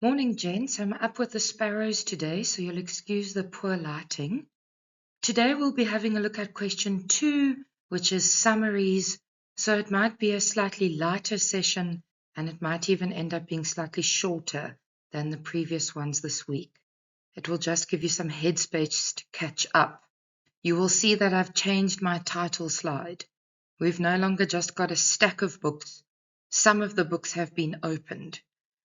Morning, gents. I'm up with the sparrows today, so you'll excuse the poor lighting. Today we'll be having a look at question 2, which is summaries. So it might be a slightly lighter session, and it might even end up being slightly shorter than the previous ones this week. It will just give you some headspace to catch up. You will see that I've changed my title slide. We've no longer just got a stack of books. Some of the books have been opened.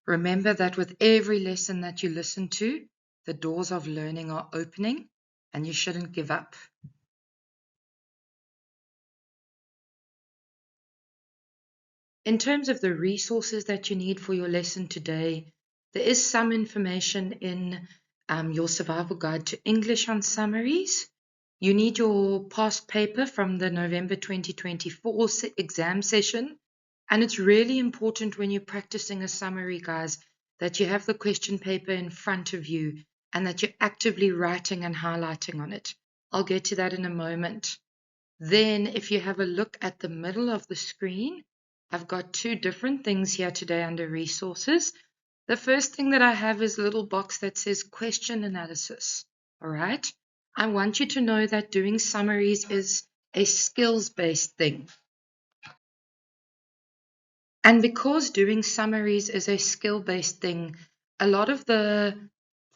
Remember that with every lesson that you listen to, the doors of learning are opening, and you shouldn't give up. In terms of the resources that you need for your lesson today, there is some information in your survival guide to English on summaries. You need your past paper from the November 2024 exam session. And it's really important when you're practicing a summary, guys, that you have the question paper in front of you and that you're actively writing and highlighting on it. I'll get to that in a moment. Then if you have a look at the middle of the screen, I've got two different things here today under resources. The first thing that I have is a little box that says question analysis. All right. I want you to know that doing summaries is a skills-based thing. And because doing summaries is a skill-based thing, a lot of the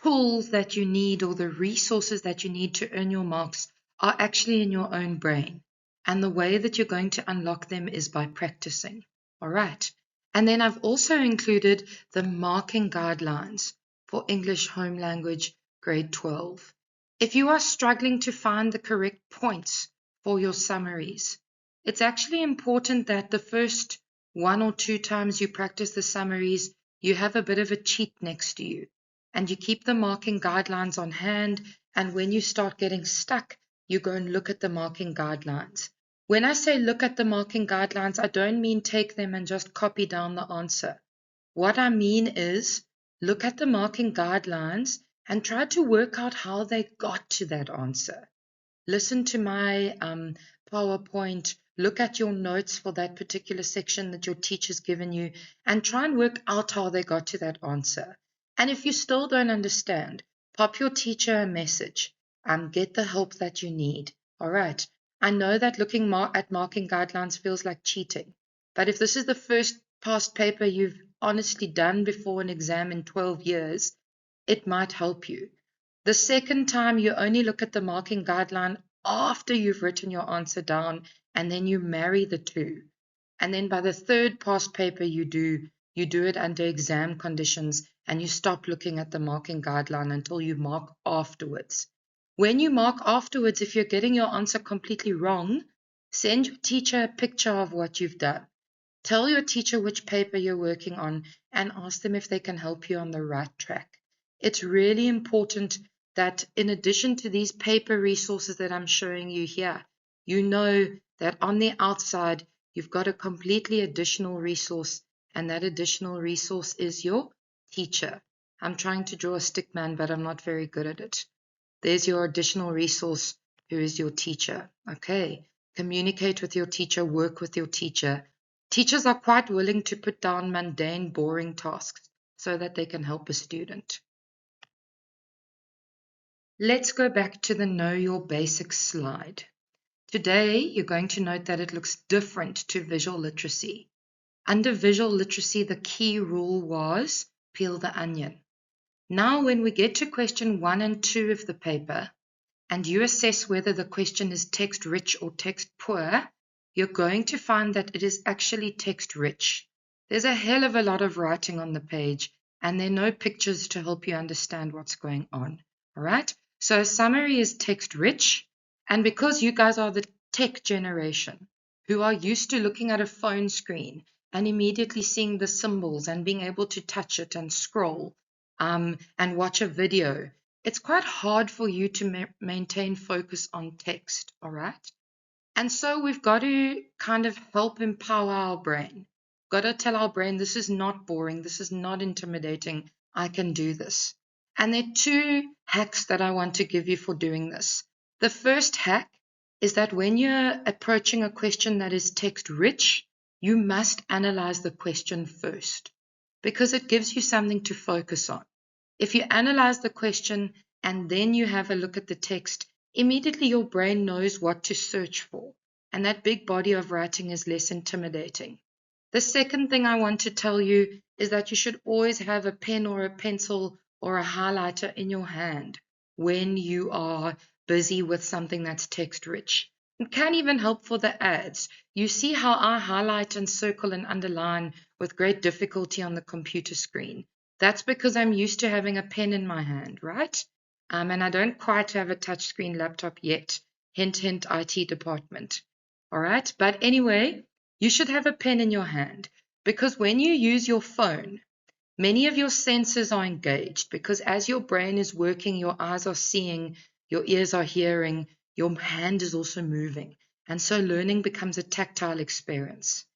tools that you need or the resources that you need to earn your marks are actually in your own brain. And the way that you're going to unlock them is by practicing. All right. And then I've also included the marking guidelines for English Home Language grade 12. If you are struggling to find the correct points for your summaries, it's actually important that the first 1 or 2 times you practice the summaries, you have a bit of a cheat next to you and you keep the marking guidelines on hand. And when you start getting stuck, you go and look at the marking guidelines. When I say look at the marking guidelines, I don't mean take them and just copy down the answer. What I mean is look at the marking guidelines and try to work out how they got to that answer. Listen to my PowerPoint, look at your notes for that particular section that your teacher's given you, and try and work out how they got to that answer. And if you still don't understand, pop your teacher a message. Get the help that you need. All right. I know that looking at marking guidelines feels like cheating, but if this is the first past paper you've honestly done before an exam in 12 years, it might help you. The second time, you only look at the marking guideline after you've written your answer down, and then you marry the two. And then by the third past paper you do it under exam conditions, and you stop looking at the marking guideline until you mark afterwards. When you mark afterwards, if you're getting your answer completely wrong, send your teacher a picture of what you've done. Tell your teacher which paper you're working on and ask them if they can help you on the right track. It's really important that in addition to these paper resources that I'm showing you here, you know that on the outside, you've got a completely additional resource, and that additional resource is your teacher. I'm trying to draw a stick man, but I'm not very good at it. There's your additional resource, who is your teacher. Okay, communicate with your teacher, work with your teacher. Teachers are quite willing to put down mundane, boring tasks so that they can help a student. Let's go back to the Know Your Basics slide. Today, you're going to note that it looks different to visual literacy. Under visual literacy, the key rule was peel the onion. Now, when we get to question 1 and 2 of the paper, and you assess whether the question is text-rich or text-poor, you're going to find that it is actually text-rich. There's a hell of a lot of writing on the page, and there are no pictures to help you understand what's going on. All right? So a summary is text-rich, and because you guys are the tech generation who are used to looking at a phone screen and immediately seeing the symbols and being able to touch it and scroll and watch a video, it's quite hard for you to maintain focus on text, all right? And so we've got to kind of help empower our brain. Got to tell our brain, this is not boring, this is not intimidating, I can do this. And there are 2 hacks that I want to give you for doing this. The first hack is that when you're approaching a question that is text-rich, you must analyze the question first. because it gives you something to focus on. If you analyze the question and then you have a look at the text, immediately your brain knows what to search for, and that big body of writing is less intimidating. The second thing I want to tell you is that you should always have a pen or a pencil or a highlighter in your hand when you are busy with something that's text rich. It can even help for the ads. You see how I highlight and circle and underline with great difficulty on the computer screen. That's because I'm used to having a pen in my hand, right? And I don't quite have a touchscreen laptop yet. Hint, hint, IT department. All right. But anyway, you should have a pen in your hand because when you use your phone, many of your senses are engaged because as your brain is working, your eyes are seeing, your ears are hearing, your hand is also moving. And so learning becomes a tactile experience.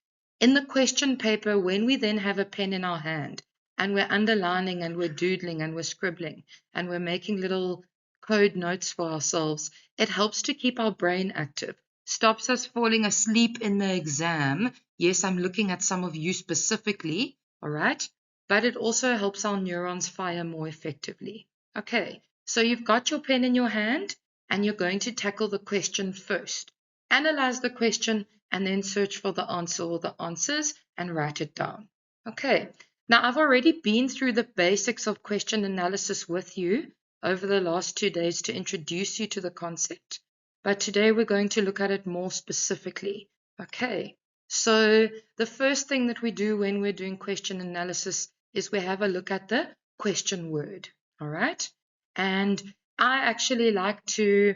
In the question paper, when we then have a pen in our hand and we're underlining and we're doodling and we're scribbling and we're making little code notes for ourselves, it helps to keep our brain active, stops us falling asleep in the exam. Yes, I'm looking at some of you specifically, all right? But it also helps our neurons fire more effectively. Okay, so you've got your pen in your hand and you're going to tackle the question first. Analyze the question and then search for the answer or the answers and write it down. Okay, now I've already been through the basics of question analysis with you over the last 2 days to introduce you to the concept, but today we're going to look at it more specifically. Okay, so the first thing that we do when we're doing question analysis is we have a look at the question word, all right? And I actually like to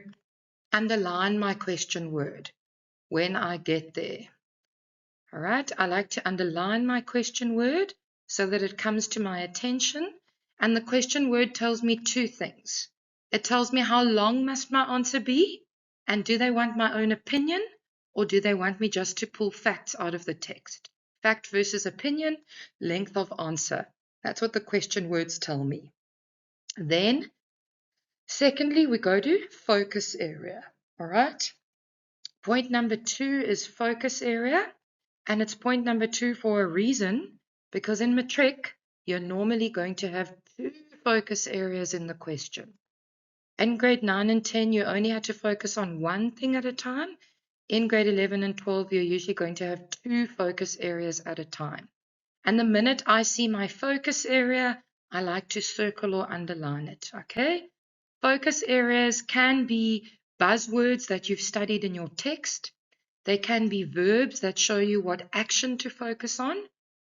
underline my question word when I get there. All right, I like to underline my question word so that it comes to my attention. And the question word tells me two things. It tells me how long must my answer be? And do they want my own opinion? Or do they want me just to pull facts out of the text? Fact versus opinion, length of answer. That's what the question words tell me. Then, secondly, we go to focus area. All right. Point number 2 is focus area, and it's point number 2 for a reason, because in matric, you're normally going to have 2 focus areas in the question. In grade 9 and 10, you only had to focus on one thing at a time. In grade 11 and 12, you're usually going to have 2 focus areas at a time. And the minute I see my focus area, I like to circle or underline it, okay? Focus areas can be buzzwords that you've studied in your text. They can be verbs that show you what action to focus on,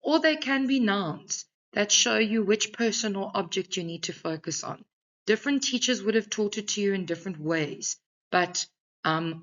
or they can be nouns that show you which person or object you need to focus on. Different teachers would have taught it to you in different ways, but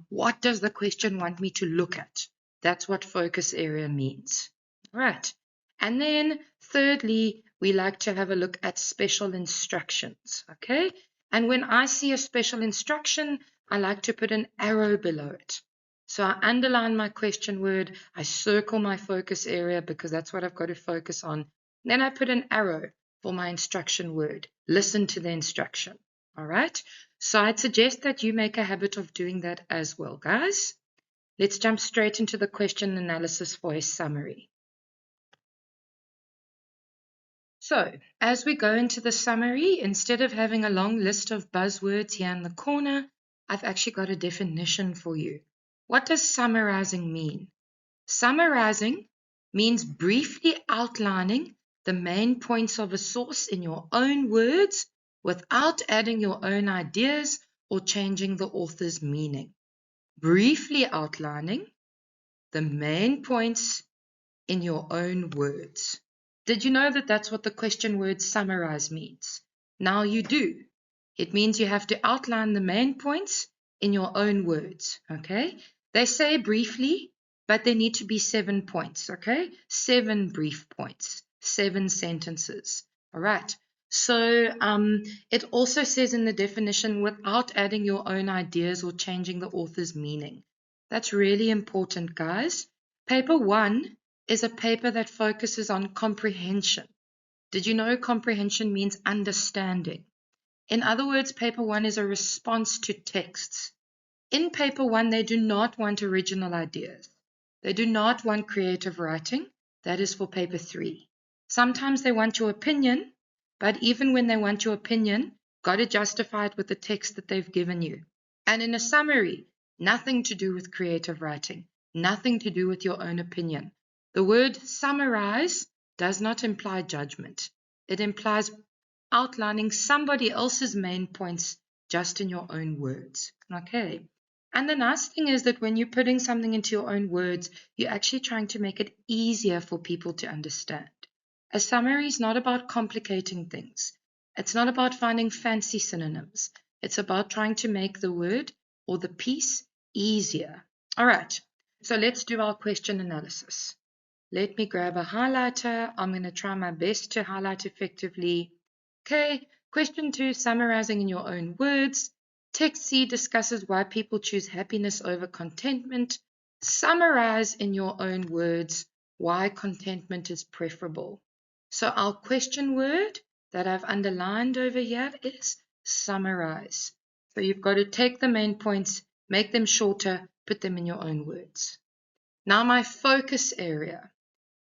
what does the question want me to look at? That's what focus area means. All right. And then thirdly, we like to have a look at special instructions, okay? And when I see a special instruction, I like to put an arrow below it. So I underline my question word, I circle my focus area because that's what I've got to focus on. Then I put an arrow for my instruction word. Listen to the instruction. All right? So I'd suggest that you make a habit of doing that as well, guys. Let's jump straight into the question analysis for a summary. So, as we go into the summary, instead of having a long list of buzzwords here in the corner, I've actually got a definition for you. What does summarizing mean? Summarizing means briefly outlining the main points of a source in your own words without adding your own ideas or changing the author's meaning. Briefly outlining the main points in your own words. Did you know that that's what the question word summarize means? Now you do. It means you have to outline the main points in your own words, okay? They say briefly, but there need to be 7 points, okay? 7 brief points, 7 sentences, all right? So it also says in the definition, without adding your own ideas or changing the author's meaning. That's really important, guys. Paper 1 is a paper that focuses on comprehension. Did you know comprehension means understanding? In other words, paper 1 is a response to texts. In paper 1, they do not want original ideas. They do not want creative writing. That is for paper 3. Sometimes they want your opinion, but even when they want your opinion, got to justify it with the text that they've given you. And in a summary, nothing to do with creative writing, nothing to do with your own opinion. The word summarize does not imply judgment. It implies outlining somebody else's main points just in your own words. Okay. And the nice thing is that when you're putting something into your own words, you're actually trying to make it easier for people to understand. A summary is not about complicating things. It's not about finding fancy synonyms. It's about trying to make the word or the piece easier. All right. So let's do our question analysis. Let me grab a highlighter. I'm going to try my best to highlight effectively. Okay, question 2, summarizing in your own words. Text C discusses why people choose happiness over contentment. Summarize in your own words why contentment is preferable. So our question word that I've underlined over here is summarize. So you've got to take the main points, make them shorter, put them in your own words. Now my focus area.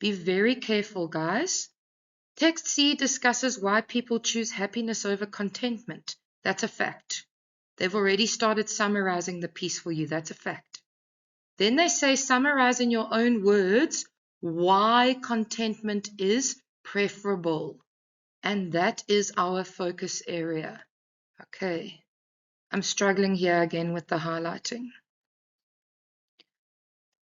Be very careful, guys. Text C discusses why people choose happiness over contentment. That's a fact. They've already started summarizing the piece for you. That's a fact. Then they say summarize in your own words why contentment is preferable. And that is our focus area. Okay. I'm struggling here again with the highlighting.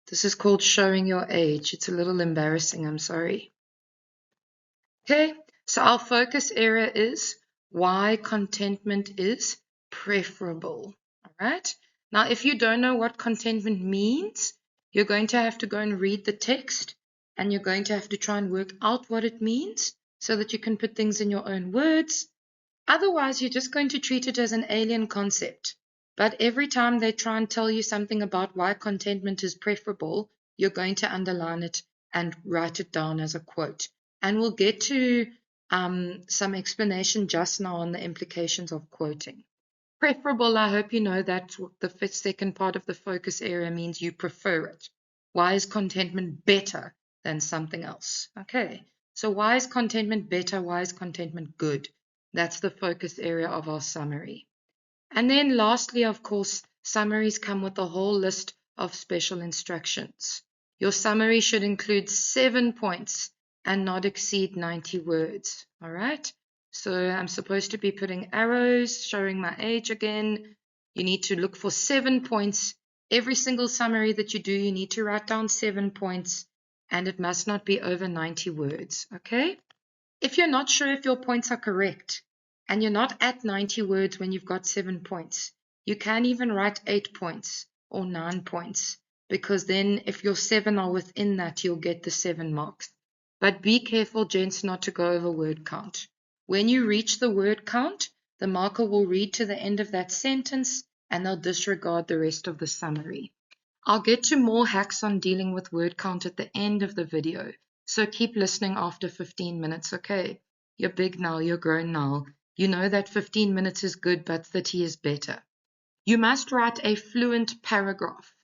This is called showing your age. It's a little embarrassing. I'm sorry. Okay, so our focus area is why contentment is preferable. All right. Now, if you don't know what contentment means, you're going to have to go and read the text, and you're going to have to try and work out what it means so that you can put things in your own words. Otherwise, you're just going to treat it as an alien concept. But every time they try and tell you something about why contentment is preferable, you're going to underline it and write it down as a quote. And we'll get to some explanation just now on the implications of quoting. Preferable, I hope you know that the second part of the focus area means you prefer it. Why is contentment better than something else? Okay, so why is contentment better? Why is contentment good? That's the focus area of our summary. And then lastly, of course, summaries come with a whole list of special instructions. Your summary should include 7 points and not exceed 90 words. All right? So I'm supposed to be putting arrows, showing my age again. You need to look for 7 points. Every single summary that you do, you need to write down 7 points, and it must not be over 90 words. Okay? If you're not sure if your points are correct, and you're not at 90 words when you've got 7 points, you can even write 8 points or 9 points, because then if your 7 are within that, you'll get the 7 marks. But be careful, gents, not to go over word count. When you reach the word count, the marker will read to the end of that sentence, and they'll disregard the rest of the summary. I'll get to more hacks on dealing with word count at the end of the video, so keep listening after 15 minutes, okay? You're big now, you're grown now. You know that 15 minutes is good, but 30 is better. You must write a fluent paragraph.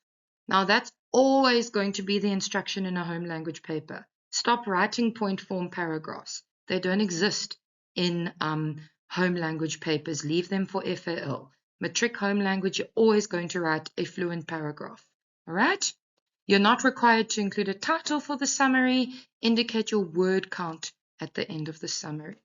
Now, that's always going to be the instruction in a home language paper. Stop writing point form paragraphs. They don't exist in home language papers. Leave them for FAL. Matric home language, you're always going to write a fluent paragraph. All right? You're not required to include a title for the summary. Indicate your word count at the end of the summary.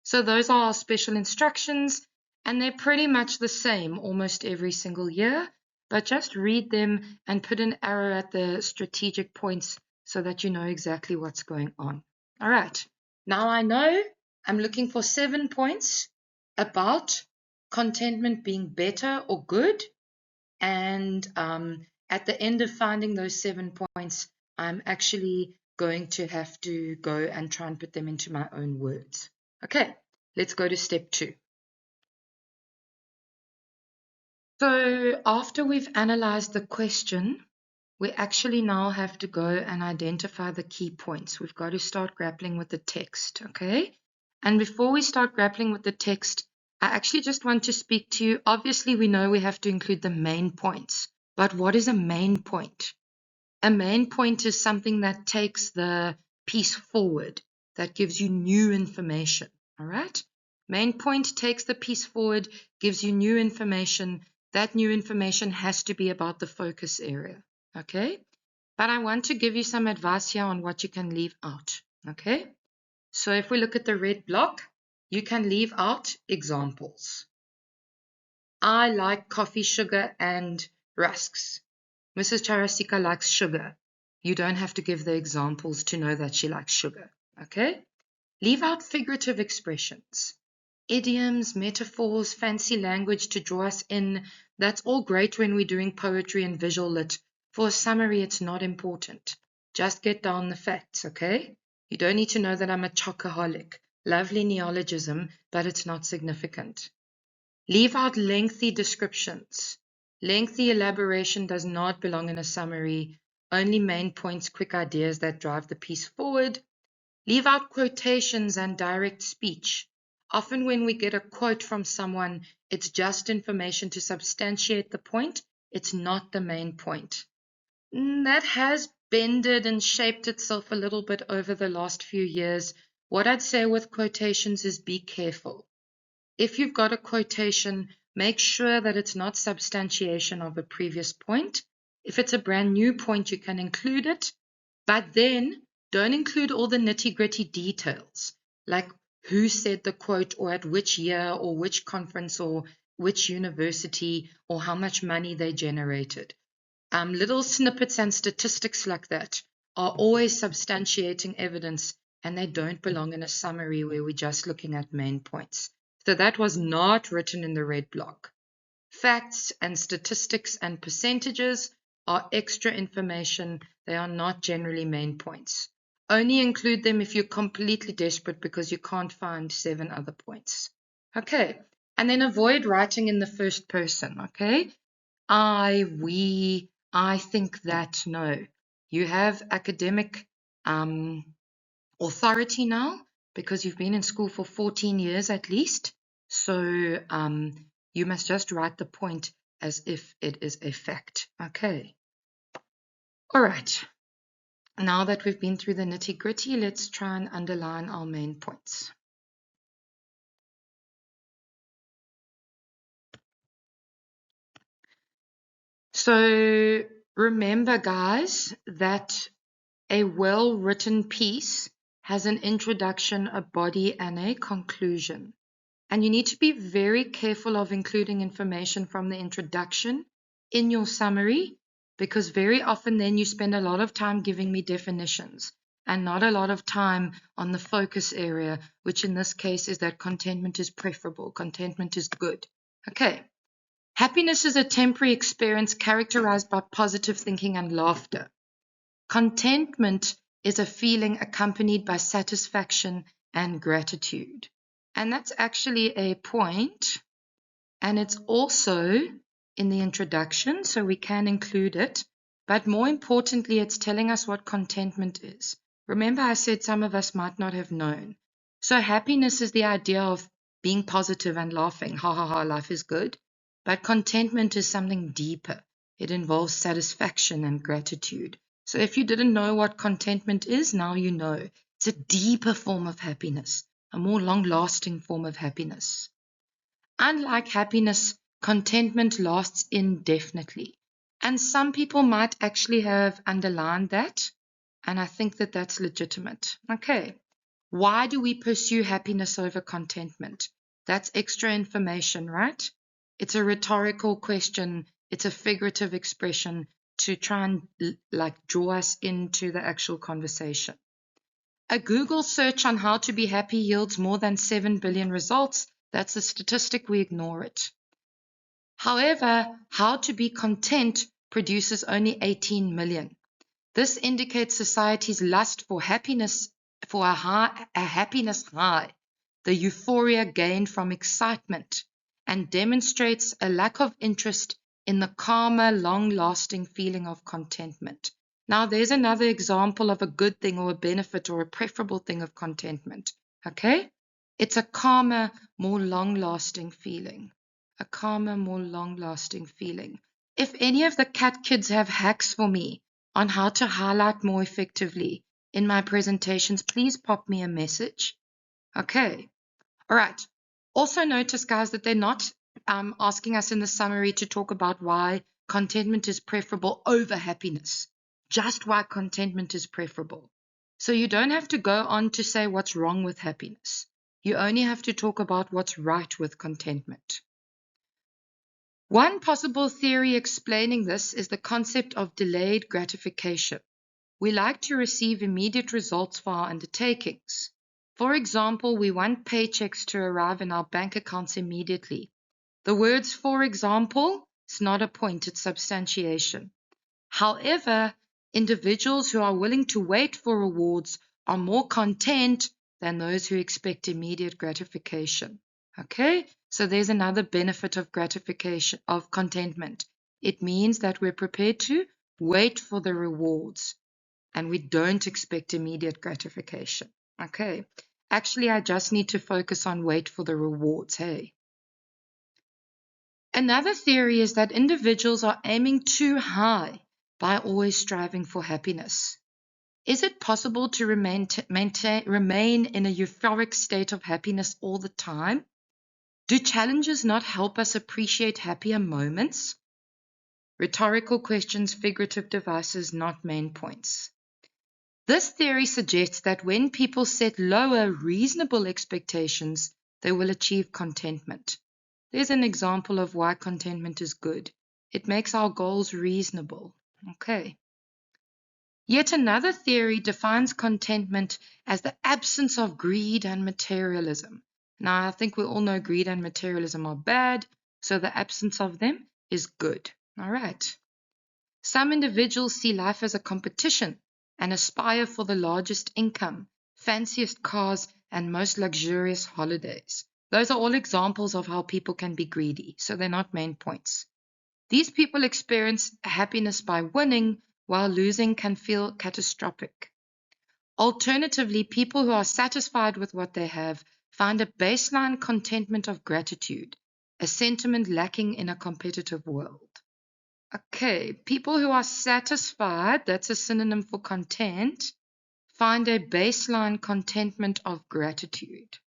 So those are our special instructions, and they're pretty much the same almost every single year, but just read them and put an arrow at the strategic points so that you know exactly what's going on. All right. Now I know I'm looking for 7 points about contentment being better or good, and at the end of finding those 7 points, I'm actually going to have to go and try and put them into my own words. Okay, let's go to step 2. So after we've analyzed the question, we actually now have to go and identify the key points. We've got to start grappling with the text, okay? And before we start grappling with the text, I actually just want to speak to you. Obviously, we know we have to include the main points, but what is a main point? A main point is something that takes the piece forward. that gives you new information. All right? Main point takes the piece forward, gives you new information. That new information has to be about the focus area. Okay? But I want to give you some advice here on what you can leave out. Okay? So if we look at the red block, you can leave out examples. I like coffee, sugar, and rusks. Mrs. Charasika likes sugar. You don't have to give the examples to know that she likes sugar. Okay? Leave out figurative expressions. Idioms, metaphors, fancy language to draw us in. That's all great when we're doing poetry and visual lit. For a summary, it's not important. Just get down the facts, okay? You don't need to know that I'm a chocoholic. Lovely neologism, but it's not significant. Leave out lengthy descriptions. Lengthy elaboration does not belong in a summary. Only main points, quick ideas that drive the piece forward. Leave out quotations and direct speech. Often when we get a quote from someone, it's just information to substantiate the point. It's not the main point. That has bended and shaped itself a little bit over the last few years. What I'd say with quotations is be careful. If you've got a quotation, make sure that it's not substantiation of a previous point. If it's a brand new point, you can include it, but then don't include all the nitty-gritty details, like who said the quote or at which year or which conference or which university or how much money they generated. Little snippets and statistics like that are always substantiating evidence, and they don't belong in a summary where we're just looking at main points. So that was not written in the red block. Facts and statistics and percentages are extra information. They are not generally main points. Only include them if you're completely desperate because you can't find 7 other points. Okay, and then avoid writing in the first person, okay? I, we, I think that. No. You have academic authority now because you've been in school for 14 years at least. So you must just write the point as if it is a fact. Okay. All right. Now that we've been through the nitty-gritty, let's try and underline our main points. So remember, guys, that a well-written piece has an introduction, a body, and a conclusion. And you need to be very careful of including information from the introduction in your summary, because very often then you spend a lot of time giving me definitions and not a lot of time on the focus area, which in this case is that contentment is preferable, contentment is good. Okay. Happiness is a temporary experience characterized by positive thinking and laughter. Contentment is a feeling accompanied by satisfaction and gratitude. And that's actually a point, and it's also in the introduction, so we can include it. But more importantly, it's telling us what contentment is. Remember, I said some of us might not have known. So happiness is the idea of being positive and laughing. Ha ha ha, life is good. But contentment is something deeper. It involves satisfaction and gratitude. So if you didn't know what contentment is, now you know. It's a deeper form of happiness, a more long-lasting form of happiness. Unlike happiness, contentment lasts indefinitely. And some people might actually have underlined that, and I think that that's legitimate. Okay, why do we pursue happiness over contentment? That's extra information, right? It's a rhetorical question. It's a figurative expression to try and draw us into the actual conversation. A Google search on how to be happy yields more than 7 billion results. That's a statistic, we ignore it. However, how to be content produces only 18 million. This indicates society's lust for happiness, for a happiness high, the euphoria gained from excitement, and demonstrates a lack of interest in the calmer, long-lasting feeling of contentment. Now, there's another example of a good thing or a benefit or a preferable thing of contentment. Okay? It's a calmer, more long-lasting feeling. A calmer, more long-lasting feeling. If any of the cat kids have hacks for me on how to highlight more effectively, in my presentations, please pop me a message. Okay. All right. Also notice, guys, that they're not asking us in the summary to talk about why contentment is preferable over happiness, just why contentment is preferable. So you don't have to go on to say what's wrong with happiness. You only have to talk about what's right with contentment. One possible theory explaining this is the concept of delayed gratification. We like to receive immediate results for our undertakings. For example, we want paychecks to arrive in our bank accounts immediately. The words "for example" is not a point, it's substantiation. However, individuals who are willing to wait for rewards are more content than those who expect immediate gratification. Okay, so there's another benefit of gratification, of contentment. It means that we're prepared to wait for the rewards and we don't expect immediate gratification. Okay, actually, I just need to focus on wait for the rewards, hey? Another theory is that individuals are aiming too high by always striving for happiness. Is it possible to remain in a euphoric state of happiness all the time? Do challenges not help us appreciate happier moments? Rhetorical questions, figurative devices, not main points. This theory suggests that when people set lower, reasonable expectations, they will achieve contentment. There's an example of why contentment is good. It makes our goals reasonable. Okay. Yet another theory defines contentment as the absence of greed and materialism. Now, I think we all know greed and materialism are bad, so the absence of them is good. All right. Some individuals see life as a competition and aspire for the largest income, fanciest cars, and most luxurious holidays. Those are all examples of how people can be greedy, so they're not main points. These people experience happiness by winning, while losing can feel catastrophic. Alternatively, people who are satisfied with what they have find a baseline contentment of gratitude, a sentiment lacking in a competitive world. Okay, people who are satisfied, that's a synonym for content, find a baseline contentment of gratitude.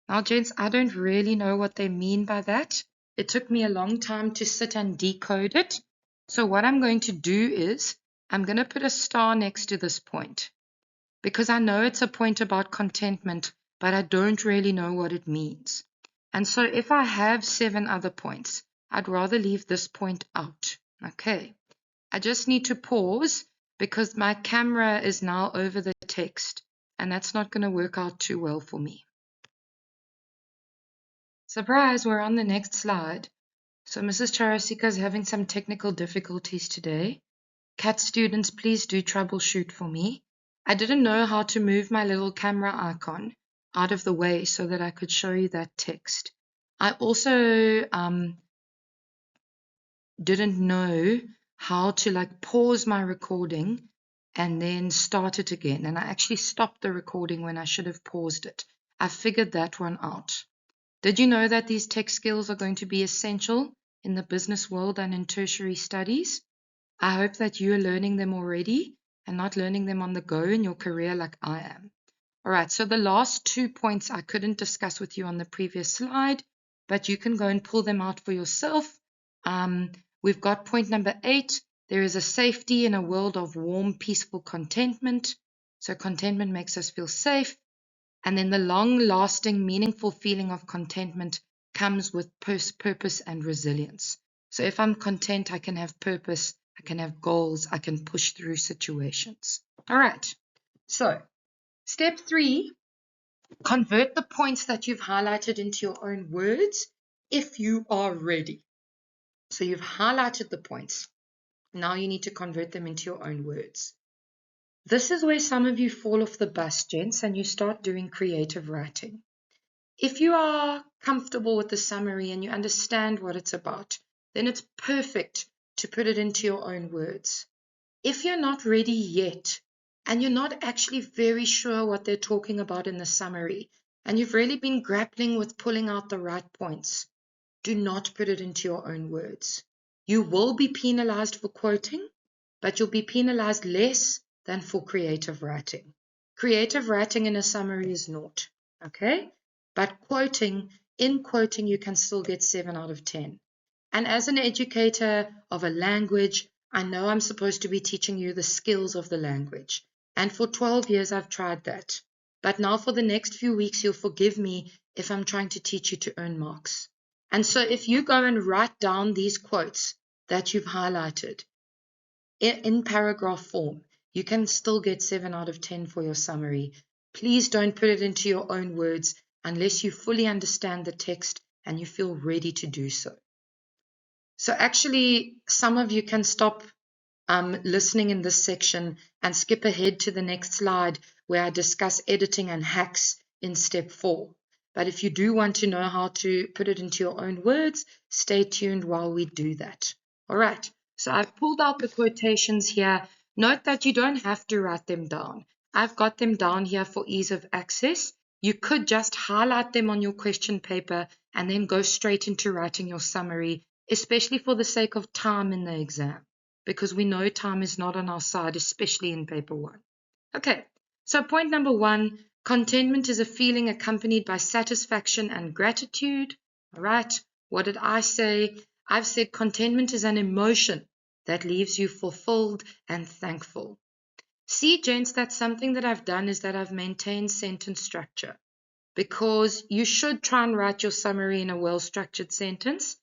Now, gents, I don't really know what they mean by that. It took me a long time to sit and decode it. So what I'm going to do is I'm going to put a star next to this point because I know it's a point about contentment, but I don't really know what it means. And so if I have 7 other points, I'd rather leave this point out. Okay, I just need to pause because my camera is now over the text and that's not going to work out too well for me. Surprise, we're on the next slide. So Mrs. Charasika is having some technical difficulties today. CAT students, please do troubleshoot for me. I didn't know how to move my little camera icon out of the way so that I could show you that text. I also didn't know how to pause my recording and then start it again. And I actually stopped the recording when I should have paused it. I figured that one out. Did you know that these tech skills are going to be essential in the business world and in tertiary studies? I hope that you are learning them already and not learning them on the go in your career like I am. All right, so the last 2 points I couldn't discuss with you on the previous slide, but you can go and pull them out for yourself. We've got point number 8. There is a safety in a world of warm, peaceful contentment. So contentment makes us feel safe. And then the long-lasting, meaningful feeling of contentment comes with purpose and resilience. So if I'm content, I can have purpose, I can have goals, I can push through situations. All right. So step 3, convert the points that you've highlighted into your own words if you are ready. So you've highlighted the points. Now you need to convert them into your own words. This is where some of you fall off the bus, gents, and you start doing creative writing. If you are comfortable with the summary and you understand what it's about, then it's perfect to put it into your own words. If you're not ready yet, and you're not actually very sure what they're talking about in the summary, and you've really been grappling with pulling out the right points, do not put it into your own words. You will be penalized for quoting, but you'll be penalized less than for creative writing. Creative writing in a summary is naught. Okay? But in quoting, you can still get 7 out of 10. And as an educator of a language, I know I'm supposed to be teaching you the skills of the language. And for 12 years, I've tried that. But now for the next few weeks, you'll forgive me if I'm trying to teach you to earn marks. And so if you go and write down these quotes that you've highlighted in paragraph form, you can still get 7 out of 10 for your summary. Please don't put it into your own words unless you fully understand the text and you feel ready to do so. So actually, some of you can stop listening in this section and skip ahead to the next slide where I discuss editing and hacks in step 4. But if you do want to know how to put it into your own words, stay tuned while we do that. All right, so I've pulled out the quotations here. Note that you don't have to write them down. I've got them down here for ease of access. You could just highlight them on your question paper and then go straight into writing your summary, especially for the sake of time in the exam, because we know time is not on our side, especially in paper 1. Okay, so point number 1, contentment is a feeling accompanied by satisfaction and gratitude. All right, what did I say? I've said contentment is an emotion that leaves you fulfilled and thankful. See, gents, that's something that I've done, is that I've maintained sentence structure, because you should try and write your summary in a well-structured sentence.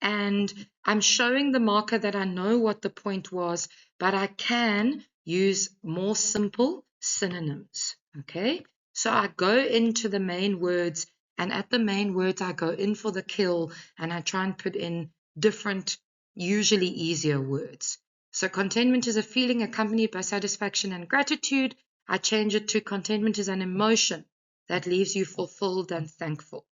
And I'm showing the marker that I know what the point was, but I can use more simple synonyms. Okay, so I go into the main words, and at the main words I go in for the kill, and I try and put in different, usually easier words. So contentment is a feeling accompanied by satisfaction and gratitude. I change it to contentment is an emotion that leaves you fulfilled and thankful.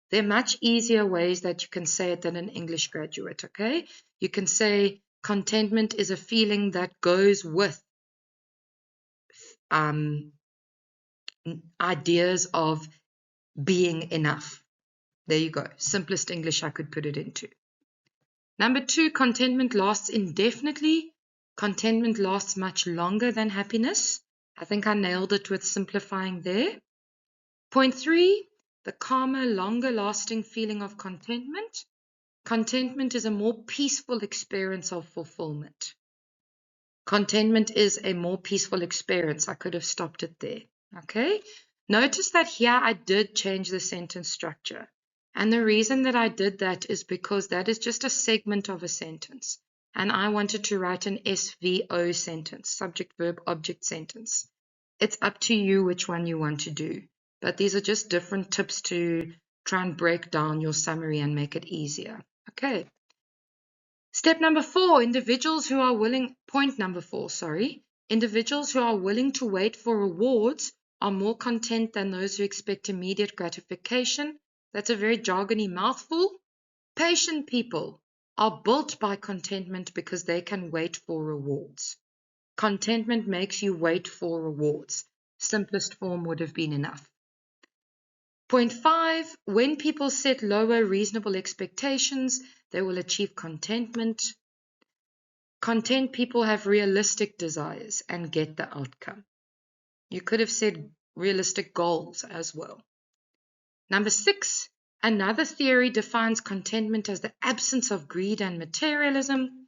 There are much easier ways that you can say it than an English graduate, okay? You can say contentment is a feeling that goes with ideas of being enough. There you go. Simplest English I could put it into. Number 2, contentment lasts indefinitely. Contentment lasts much longer than happiness. I think I nailed it with simplifying there. Point 3, the calmer, longer-lasting feeling of contentment. Contentment is a more peaceful experience of fulfillment. Contentment is a more peaceful experience. I could have stopped it there. Okay? Notice that here I did change the sentence structure. And the reason that I did that is because that is just a segment of a sentence. And I wanted to write an SVO sentence, subject, verb, object sentence. It's up to you which one you want to do. But these are just different tips to try and break down your summary and make it easier. Okay. Step number 4, point number 4, individuals who are willing to wait for rewards are more content than those who expect immediate gratification. That's a very jargony mouthful. Patient people are built by contentment because they can wait for rewards. Contentment makes you wait for rewards. Simplest form would have been enough. Point 5, when people set lower reasonable expectations, they will achieve contentment. Content people have realistic desires and get the outcome. You could have said realistic goals as well. Number 6, another theory defines contentment as the absence of greed and materialism.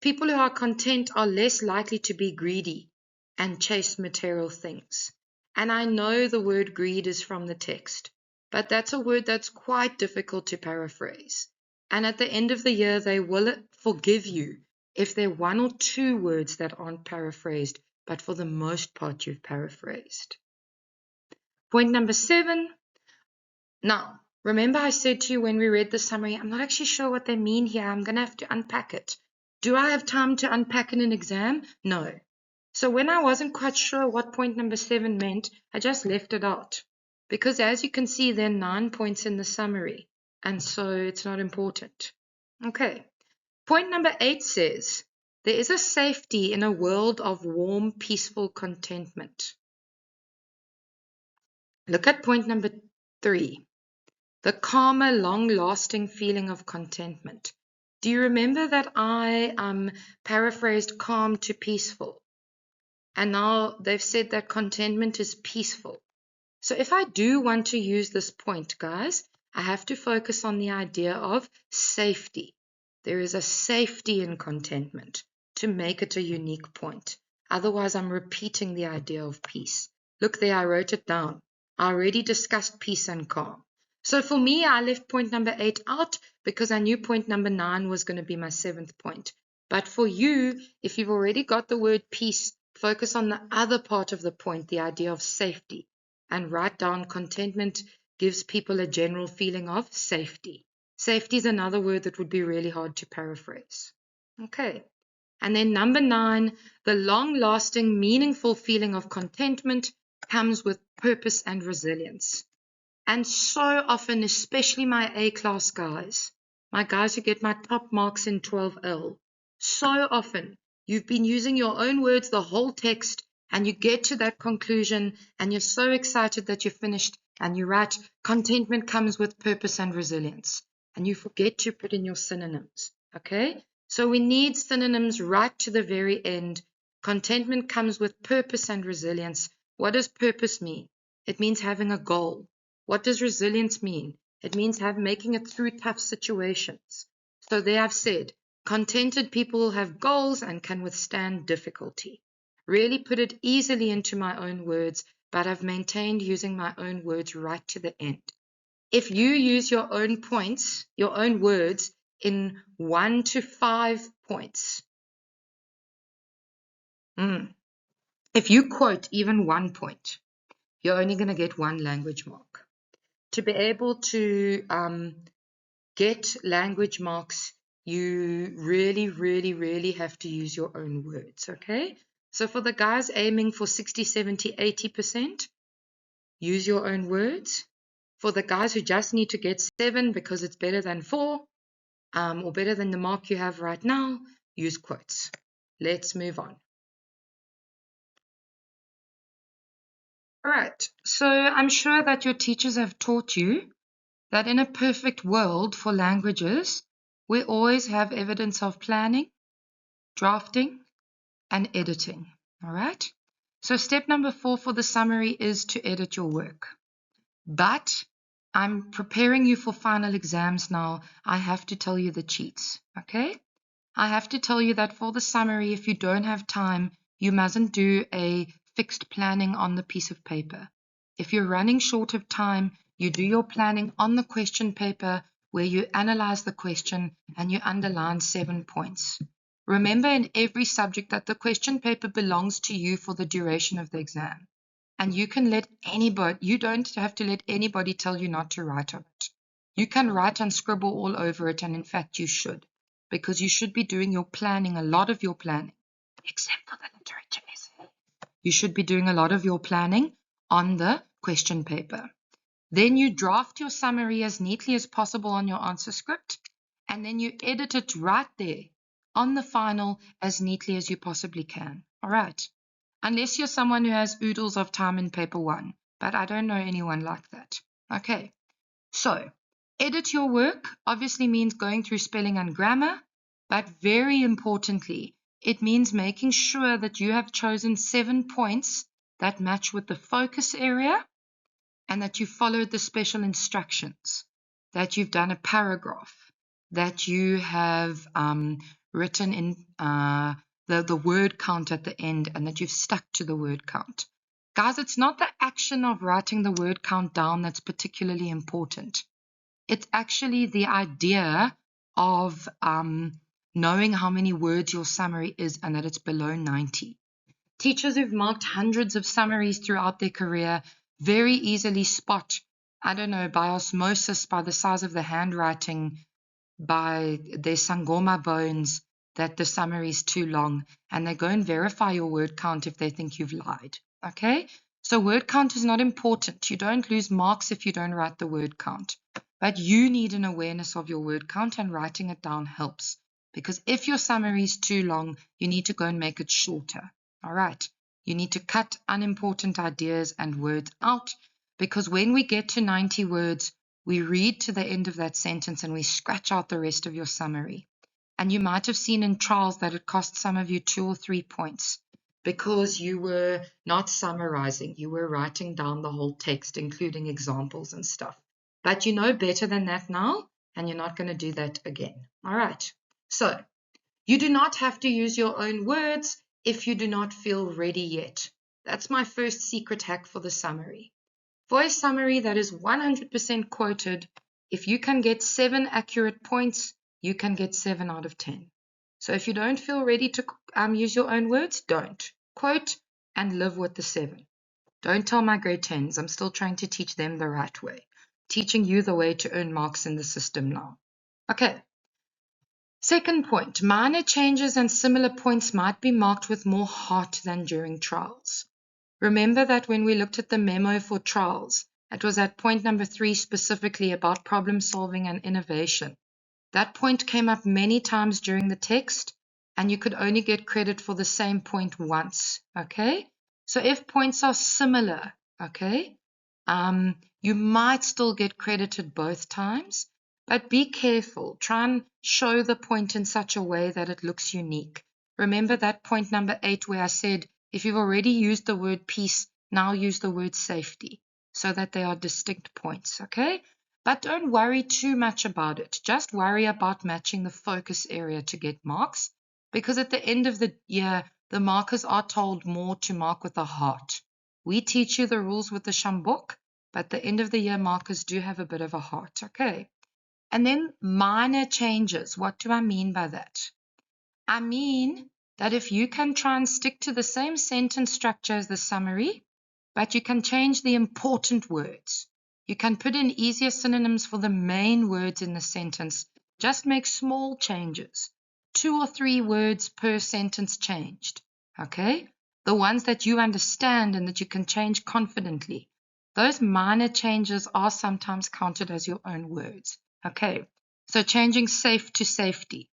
People who are content are less likely to be greedy and chase material things. And I know the word greed is from the text, but that's a word that's quite difficult to paraphrase. And at the end of the year, they will forgive you if there are 1 or 2 words that aren't paraphrased, but for the most part you've paraphrased. Point number 7. Now, remember I said to you when we read the summary, I'm not actually sure what they mean here. I'm going to have to unpack it. Do I have time to unpack in an exam? No. So when I wasn't quite sure what point number 7 meant, I just left it out. Because as you can see, there are 9 points in the summary, and so it's not important. Okay. Point number 8 says, there is a safety in a world of warm, peaceful contentment. Look at point number 3. The calmer, long-lasting feeling of contentment. Do you remember that I paraphrased calm to peaceful? And now they've said that contentment is peaceful. So if I do want to use this point, guys, I have to focus on the idea of safety. There is a safety in contentment to make it a unique point. Otherwise, I'm repeating the idea of peace. Look there, I wrote it down. I already discussed peace and calm. So for me, I left point number 8 out because I knew point number 9 was going to be my 7th point. But for you, if you've already got the word peace, focus on the other part of the point, the idea of safety, and write down contentment gives people a general feeling of safety. Safety is another word that would be really hard to paraphrase. Okay. And then number 9, the long-lasting, meaningful feeling of contentment comes with purpose and resilience. And so often, especially my A-class guys, my guys who get my top marks in 12L, so often you've been using your own words the whole text and you get to that conclusion and you're so excited that you're finished and you write, contentment comes with purpose and resilience. And you forget to put in your synonyms, okay? So we need synonyms right to the very end. Contentment comes with purpose and resilience. What does purpose mean? It means having a goal. What does resilience mean? It means making it through tough situations. So there I've said, contented people have goals and can withstand difficulty. Really put it easily into my own words, but I've maintained using my own words right to the end. If you use your own points, your own words in 1 to 5 points, if you quote even 1 point, you're only going to get 1 language mark. To be able to get language marks, you really, really, really have to use your own words, okay? So for the guys aiming for 60, 70, 80%, use your own words. For the guys who just need to get 7 because it's better than 4, or better than the mark you have right now, use quotes. Let's move on. All right, so I'm sure that your teachers have taught you that in a perfect world for languages, we always have evidence of planning, drafting, and editing. All right? So step number 4 for the summary is to edit your work. But I'm preparing you for final exams now. I have to tell you the cheats, okay? I have to tell you that for the summary, if you don't have time, you mustn't do a fixed planning on the piece of paper. If you're running short of time, you do your planning on the question paper where you analyze the question and you underline 7 points. Remember in every subject that the question paper belongs to you for the duration of the exam. And you don't have to let anybody tell you not to write on it. You can write and scribble all over it, and in fact you should, because you should be doing your planning, a lot of your planning, except for the literature essay. You should be doing a lot of your planning on the question paper. Then you draft your summary as neatly as possible on your answer script, and then you edit it right there on the final as neatly as you possibly can. All right. Unless you're someone who has oodles of time in paper 1, but I don't know anyone like that. Okay. So, edit your work obviously means going through spelling and grammar, but very importantly, it means making sure that you have chosen 7 points that match with the focus area and that you followed the special instructions, that you've done a paragraph, that you have written in the word count at the end and that you've stuck to the word count. Guys, it's not the action of writing the word count down that's particularly important. It's actually the idea of knowing how many words your summary is and that it's below 90. Teachers who've marked hundreds of summaries throughout their career very easily spot, I don't know, by osmosis, by the size of the handwriting, by their sangoma bones, that the summary is too long, and they go and verify your word count if they think you've lied. Okay? So word count is not important. You don't lose marks if you don't write the word count. But you need an awareness of your word count, and writing it down helps. Because if your summary is too long, you need to go and make it shorter. All right. You need to cut unimportant ideas and words out, because when we get to 90 words, we read to the end of that sentence and we scratch out the rest of your summary. And you might have seen in trials that it cost some of you 2 or 3 points because you were not summarizing. You were writing down the whole text, including examples and stuff. But you know better than that now, and you're not going to do that again. All right. So you do not have to use your own words if you do not feel ready yet. That's my first secret hack for the summary. For a summary that is 100% quoted, if you can get 7 accurate points, you can get 7 out of 10. So if you don't feel ready to use your own words, don't. Quote and live with the 7. Don't tell my grade 10s. I'm still trying to teach them the right way. Teaching you the way to earn marks in the system now. Okay. Second point, minor changes and similar points might be marked with more heart than during trials. Remember that when we looked at the memo for trials, it was at point number 3 specifically about problem solving and innovation. That point came up many times during the text, and you could only get credit for the same point once, okay? So if points are similar, okay, you might still get credited both times, but be careful. Try and show the point in such a way that it looks unique. Remember that point number 8 where I said, if you've already used the word peace, now use the word safety so that they are distinct points, okay? But don't worry too much about it. Just worry about matching the focus area to get marks, because at the end of the year, the markers are told more to mark with a heart. We teach you the rules with the shambok, but the end of the year markers do have a bit of a heart, okay? And then minor changes. What do I mean by that? I mean that if you can try and stick to the same sentence structure as the summary, but you can change the important words. You can put in easier synonyms for the main words in the sentence. Just make small changes. 2 or 3 words per sentence changed. Okay? The ones that you understand and that you can change confidently. Those minor changes are sometimes counted as your own words. Okay? So changing safe to safety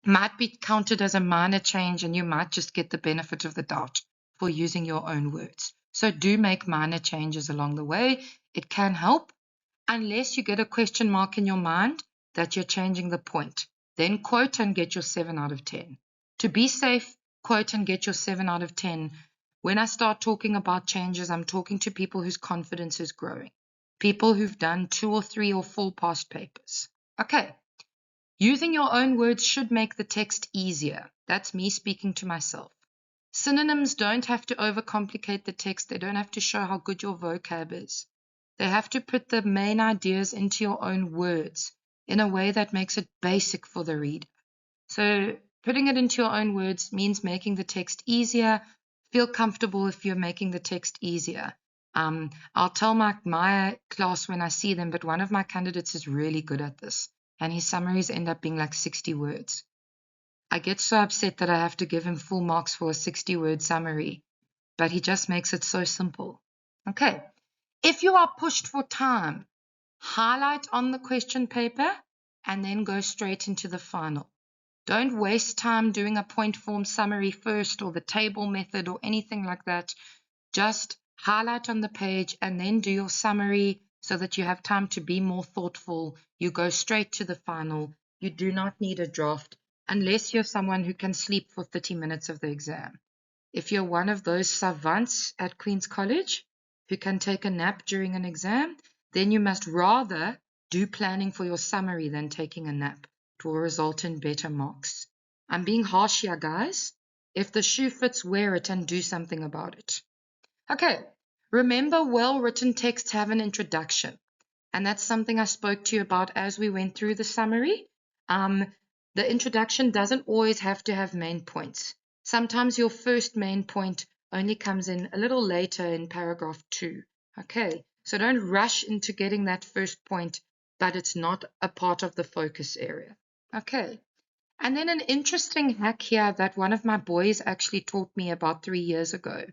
might be counted as a minor change, and you might just get the benefit of the doubt for using your own words. So do make minor changes along the way. It can help, unless you get a question mark in your mind that you're changing the point. Then quote and get your 7 out of 10. To be safe, quote and get your 7 out of 10. When I start talking about changes, I'm talking to people whose confidence is growing, people who've done 2 or 3 or 4 past papers. Okay. Using your own words should make the text easier. That's me speaking to myself. Synonyms don't have to overcomplicate the text. They don't have to show how good your vocab is. They have to put the main ideas into your own words in a way that makes it basic for the reader. So putting it into your own words means making the text easier. Feel comfortable if you're making the text easier. I'll tell my class when I see them, but one of my candidates is really good at this, and his summaries end up being like 60 words. I get so upset that I have to give him full marks for a 60-word summary, but he just makes it so simple. Okay, if you are pushed for time, highlight on the question paper and then go straight into the final. Don't waste time doing a point form summary first or the table method or anything like that. Just highlight on the page and then do your summary so that you have time to be more thoughtful. You go straight to the final. You do not need a draft unless you're someone who can sleep for 30 minutes of the exam. If you're one of those savants at Queen's College who can take a nap during an exam, then you must rather do planning for your summary than taking a nap. It will result in better marks. I'm being harsh here, guys. If the shoe fits, wear it and do something about it. Okay, remember, well-written texts have an introduction, and that's something I spoke to you about as we went through the summary. The introduction doesn't always have to have main points. Sometimes your first main point only comes in a little later in paragraph 2. Okay, so don't rush into getting that first point, but it's not a part of the focus area. Okay, and then an interesting hack here that one of my boys actually taught me about 3 years ago.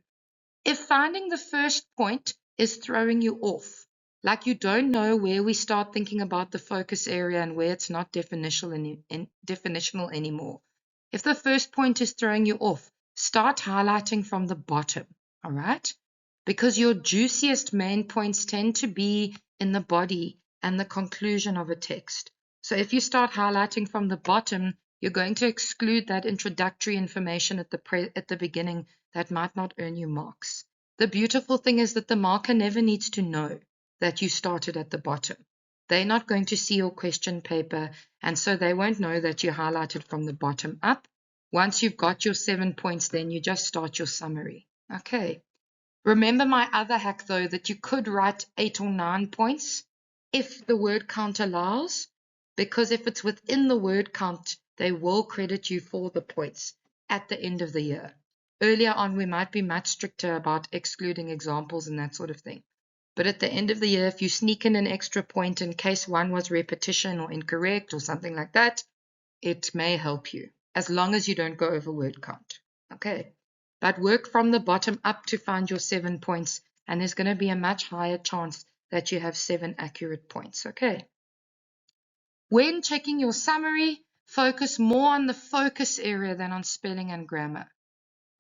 If finding the first point is throwing you off, like you don't know where we start thinking about the focus area and where it's not definitional anymore. If the first point is throwing you off, start highlighting from the bottom, all right? Because your juiciest main points tend to be in the body and the conclusion of a text. So if you start highlighting from the bottom, You're going to exclude that introductory information at the beginning that might not earn you marks. The beautiful thing is that the marker never needs to know that you started at the bottom. They're not going to see your question paper, and so they won't know that you highlighted from the bottom up. Once you've got your 7 points, then you just start your summary. Okay. Remember my other hack, though, that you could write 8 or 9 points if the word count allows, because if it's within the word count, they will credit you for the points at the end of the year. Earlier on, we might be much stricter about excluding examples and that sort of thing. But at the end of the year, if you sneak in an extra point in case one was repetition or incorrect or something like that, it may help you, as long as you don't go over word count. Okay. But work from the bottom up to find your 7 points, and there's going to be a much higher chance that you have 7 accurate points. Okay. When checking your summary, focus more on the focus area than on spelling and grammar.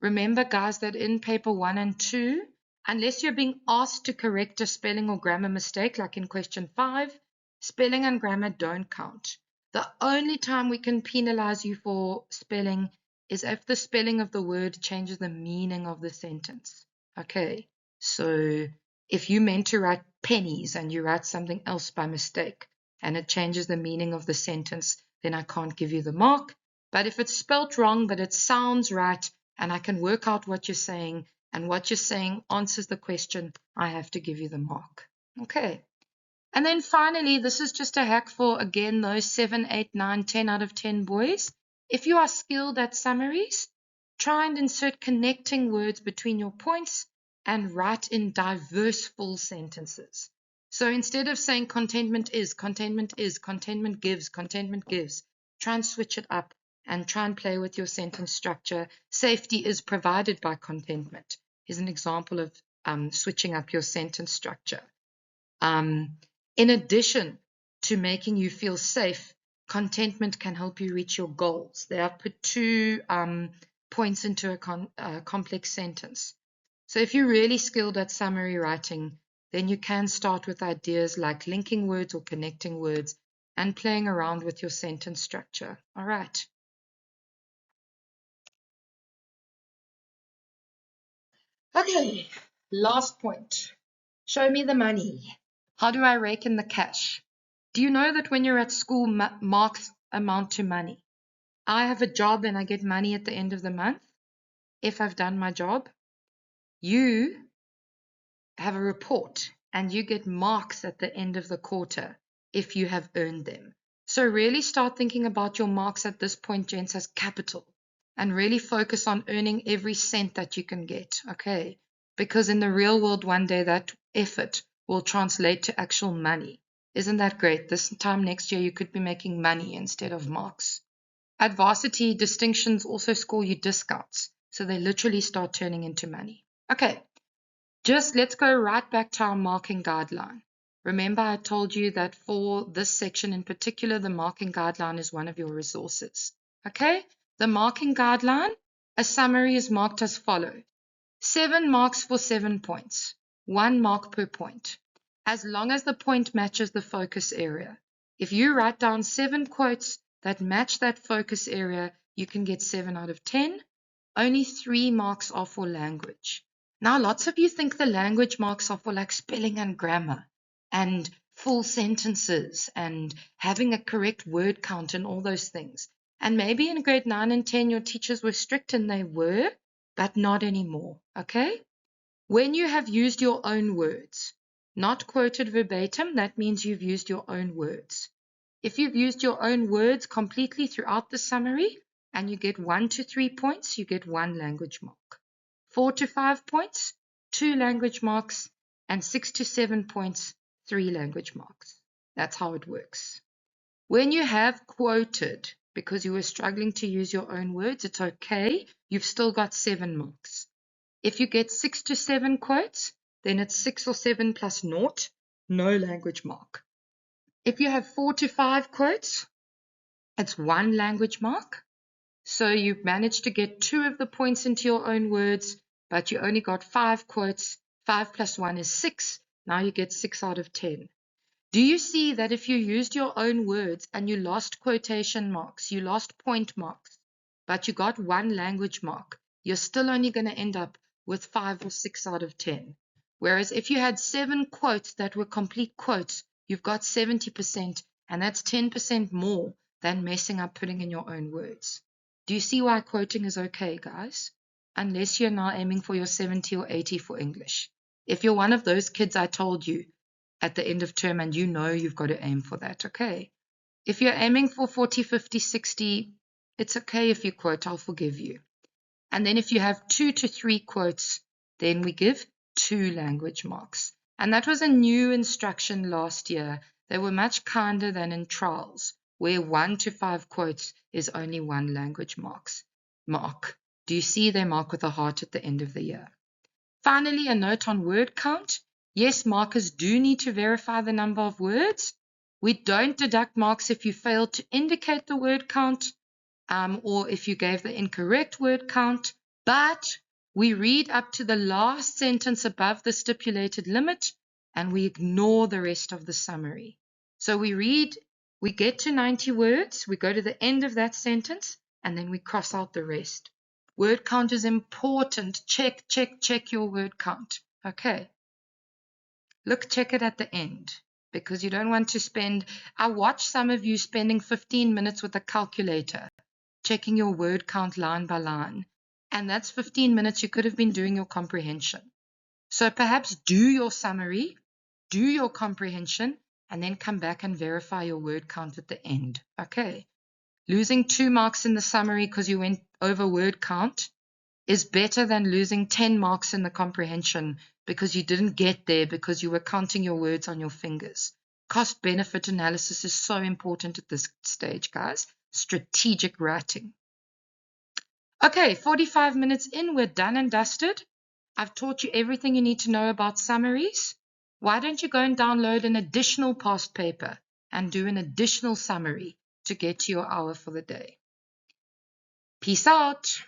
Remember, guys, that in paper 1 and 2, unless you're being asked to correct a spelling or grammar mistake, like in question 5, spelling and grammar don't count. The only time we can penalize you for spelling is if the spelling of the word changes the meaning of the sentence. Okay, so if you meant to write pennies and you write something else by mistake and it changes the meaning of the sentence, then I can't give you the mark. But if it's spelt wrong but it sounds right and I can work out what you're saying and what you're saying answers the question, I have to give you the mark. Okay. And then finally, this is just a hack for, again, those 7, 8, 9, 10 out of 10 boys. If you are skilled at summaries, try and insert connecting words between your points and write in diverse full sentences. So instead of saying contentment is, contentment gives, try and switch it up and try and play with your sentence structure. Safety is provided by contentment is an example of switching up your sentence structure. In addition to making you feel safe, contentment can help you reach your goals. They have put 2 points into a complex sentence. So if you're really skilled at summary writing, then you can start with ideas like linking words or connecting words and playing around with your sentence structure. All right. Okay, last point. Show me the money. How do I rake in the cash? Do you know that when you're at school, marks amount to money? I have a job and I get money at the end of the month if I've done my job. You have a report and you get marks at the end of the quarter if you have earned them. So really start thinking about your marks at this point, gents, as capital and really focus on earning every cent that you can get, okay? Because in the real world, one day that effort will translate to actual money. Isn't that great? This time next year, you could be making money instead of marks. At varsity, distinctions also score you discounts. So they literally start turning into money. Okay, just let's go right back to our marking guideline. Remember, I told you that for this section in particular, the marking guideline is one of your resources. Okay, the marking guideline, a summary is marked as follows. 7 marks for 7 points, 1 mark per point, as long as the point matches the focus area. If you write down 7 quotes that match that focus area, you can get 7 out of 10. Only 3 marks are for language. Now, lots of you think the language marks are for like spelling and grammar and full sentences and having a correct word count and all those things. And maybe in grade 9 and 10, your teachers were strict and they were, but not anymore, okay? When you have used your own words, not quoted verbatim, that means you've used your own words. If you've used your own words completely throughout the summary and you get 1 to 3 points, you get 1 language mark. 4 to 5 points, 2 language marks, and 6 to 7 points, 3 language marks. That's how it works. When you have quoted, because you were struggling to use your own words, it's okay. You've still got 7 marks. If you get 6 to 7 quotes, then it's 6 or 7 plus naught, no language mark. If you have 4 to 5 quotes, it's 1 language mark. So you've managed to get 2 of the points into your own words, but you only got 5 quotes. 5 plus 1 is 6. Now you get 6 out of 10. Do you see that if you used your own words and you lost quotation marks, you lost point marks, but you got one language mark, you're still only going to end up with 5 or 6 out of 10. Whereas if you had 7 quotes that were complete quotes, you've got 70%, and that's 10% more than messing up putting in your own words. Do you see why quoting is okay, guys? Unless you're now aiming for your 70 or 80 for English. If you're one of those kids I told you at the end of term and you know you've got to aim for that, okay? If you're aiming for 40, 50, 60, it's okay if you quote, I'll forgive you. And then if you have 2 to 3 quotes, then we give 2 language marks. And that was a new instruction last year. They were much kinder than in trials, where 1 to 5 quotes is only 1 language mark. Do you see they mark with a heart at the end of the year? Finally, a note on word count. Yes, markers do need to verify the number of words. We don't deduct marks if you fail to indicate the word count, or if you gave the incorrect word count, but we read up to the last sentence above the stipulated limit, and we ignore the rest of the summary. So we get to 90 words, we go to the end of that sentence, and then we cross out the rest. Word count is important. Check your word count. Okay. Check it at the end, because you don't want to spend, I watch some of you spending 15 minutes with a calculator, checking your word count line by line. And that's 15 minutes you could have been doing your comprehension. So perhaps do your summary, do your comprehension, and then come back and verify your word count at the end. Okay. Losing 2 marks in the summary because you went over word count is better than losing 10 marks in the comprehension because you didn't get there because you were counting your words on your fingers. Cost-benefit analysis is so important at this stage, guys. Strategic writing. Okay, 45 minutes in, we're done and dusted. I've taught you everything you need to know about summaries. Why don't you go and download an additional past paper and do an additional summary to get to your hour for the day? Peace out.